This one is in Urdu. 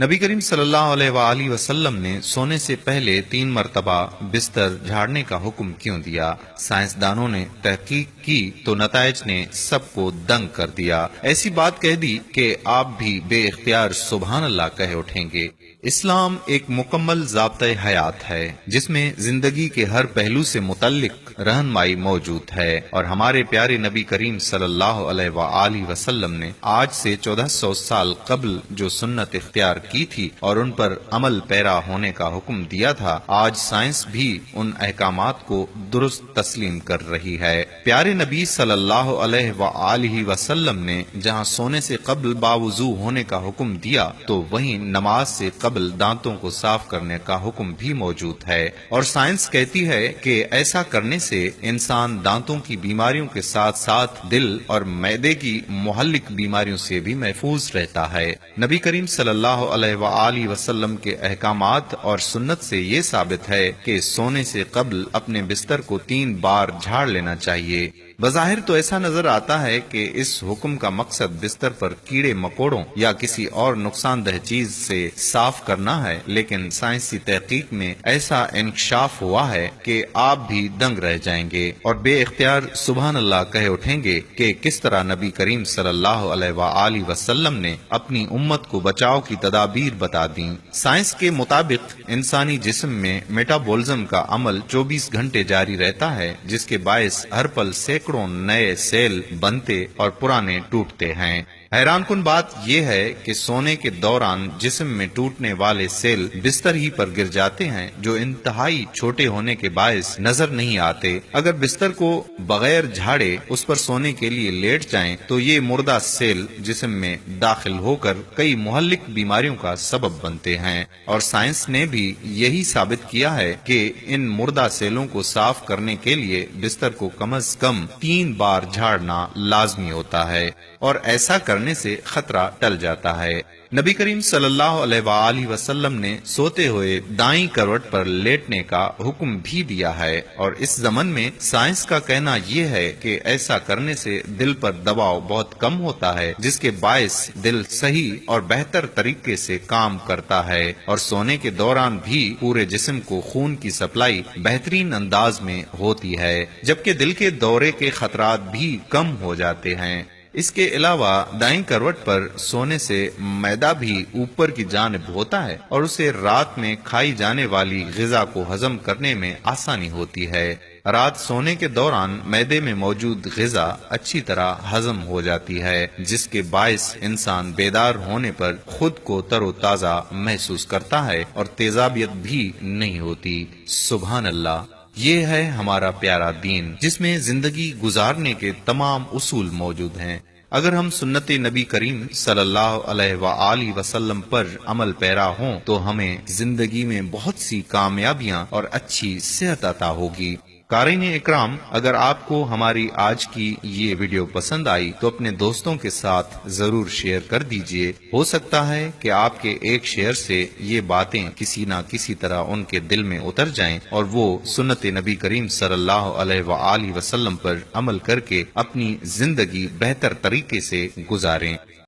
نبی کریم صلی اللہ علیہ وآلہ وسلم نے سونے سے پہلے 3 مرتبہ بستر جھاڑنے کا حکم کیوں دیا؟ سائنسدانوں نے تحقیق کی تو نتائج نے سب کو دنگ کر دیا۔ ایسی بات کہہ دی کہ آپ بھی بے اختیار سبحان اللہ کہہ اٹھیں گے۔ اسلام ایک مکمل ضابطۂ حیات ہے جس میں زندگی کے ہر پہلو سے متعلق رہنمائی موجود ہے، اور ہمارے پیارے نبی کریم صلی اللہ علیہ وآلہ وسلم نے آج سے 1400 سال قبل جو سنت اختیار کی تھی اور ان پر عمل پیرا ہونے کا حکم دیا تھا، آج سائنس بھی ان احکامات کو درست تسلیم کر رہی ہے۔ پیارے نبی صلی اللہ علیہ وآلہ وسلم نے جہاں سونے سے قبل باوضو ہونے کا حکم دیا تو وہیں نماز سے قبل دانتوں کو صاف کرنے کا حکم بھی موجود ہے، اور سائنس کہتی ہے کہ ایسا کرنے سے انسان دانتوں کی بیماریوں کے ساتھ ساتھ دل اور معدے کی مہلک بیماریوں سے بھی محفوظ رہتا ہے۔ نبی کریم صلی اللہ علیہ وآلہ وسلم کے احکامات اور سنت سے یہ ثابت ہے کہ سونے سے قبل اپنے بستر کو 3 بار جھاڑ لینا چاہیے۔ بظاہر تو ایسا نظر آتا ہے کہ اس حکم کا مقصد بستر پر کیڑے مکوڑوں یا کسی اور نقصان دہ چیز سے صاف کرنا ہے، لیکن سائنسی تحقیق میں ایسا انکشاف ہوا ہے کہ آپ بھی دنگ رہ جائیں گے اور بے اختیار سبحان اللہ کہہ اٹھیں گے کہ کس طرح نبی کریم صلی اللہ علیہ وآلہ وسلم نے اپنی امت کو بچاؤ کی تدابیر بتا دیں۔ سائنس کے مطابق انسانی جسم میں میٹابولزم کا عمل 24 گھنٹے جاری رہتا ہے، جس کے باعث ہر پل سینکڑوں نئے سیل بنتے اور پرانے ٹوٹتے ہیں۔ حیران کن بات یہ ہے کہ سونے کے دوران جسم میں ٹوٹنے والے سیل بستر ہی پر گر جاتے ہیں، جو انتہائی چھوٹے ہونے کے باعث نظر نہیں آتے۔ اگر بستر کو بغیر جھاڑے اس پر سونے کے لیے لیٹ جائیں تو یہ مردہ سیل جسم میں داخل ہو کر کئی مہلک بیماریوں کا سبب بنتے ہیں، اور سائنس نے بھی یہی ثابت کیا ہے کہ ان مردہ سیلوں کو صاف کرنے کے لیے بستر کو کم از کم 3 بار جھاڑنا لازمی ہوتا ہے، اور ایسا کرنے سے خطرہ ٹل جاتا ہے۔ نبی کریم صلی اللہ علیہ وآلہ وسلم نے سوتے ہوئے دائیں کروٹ پر لیٹنے کا حکم بھی دیا ہے، اور اس ضمن میں سائنس کا کہنا یہ ہے کہ ایسا کرنے سے دل پر دباؤ بہت کم ہوتا ہے، جس کے باعث دل صحیح اور بہتر طریقے سے کام کرتا ہے، اور سونے کے دوران بھی پورے جسم کو خون کی سپلائی بہترین انداز میں ہوتی ہے، جبکہ دل کے دورے کے خطرات بھی کم ہو جاتے ہیں۔ اس کے علاوہ دائیں کروٹ پر سونے سے معدہ بھی اوپر کی جانب ہوتا ہے، اور اسے رات میں کھائی جانے والی غذا کو ہضم کرنے میں آسانی ہوتی ہے۔ رات سونے کے دوران معدے میں موجود غذا اچھی طرح ہضم ہو جاتی ہے، جس کے باعث انسان بیدار ہونے پر خود کو تر و تازہ محسوس کرتا ہے اور تیزابیت بھی نہیں ہوتی۔ سبحان اللہ! یہ ہے ہمارا پیارا دین، جس میں زندگی گزارنے کے تمام اصول موجود ہیں۔ اگر ہم سنت نبی کریم صلی اللہ علیہ وآلہ وسلم پر عمل پیرا ہوں تو ہمیں زندگی میں بہت سی کامیابیاں اور اچھی صحت عطا ہوگی۔ قارئین اکرام، اگر آپ کو ہماری آج کی یہ ویڈیو پسند آئی تو اپنے دوستوں کے ساتھ ضرور شیئر کر دیجئے۔ ہو سکتا ہے کہ آپ کے ایک شیئر سے یہ باتیں کسی نہ کسی طرح ان کے دل میں اتر جائیں اور وہ سنت نبی کریم صلی اللہ علیہ وآلہ وسلم پر عمل کر کے اپنی زندگی بہتر طریقے سے گزاریں۔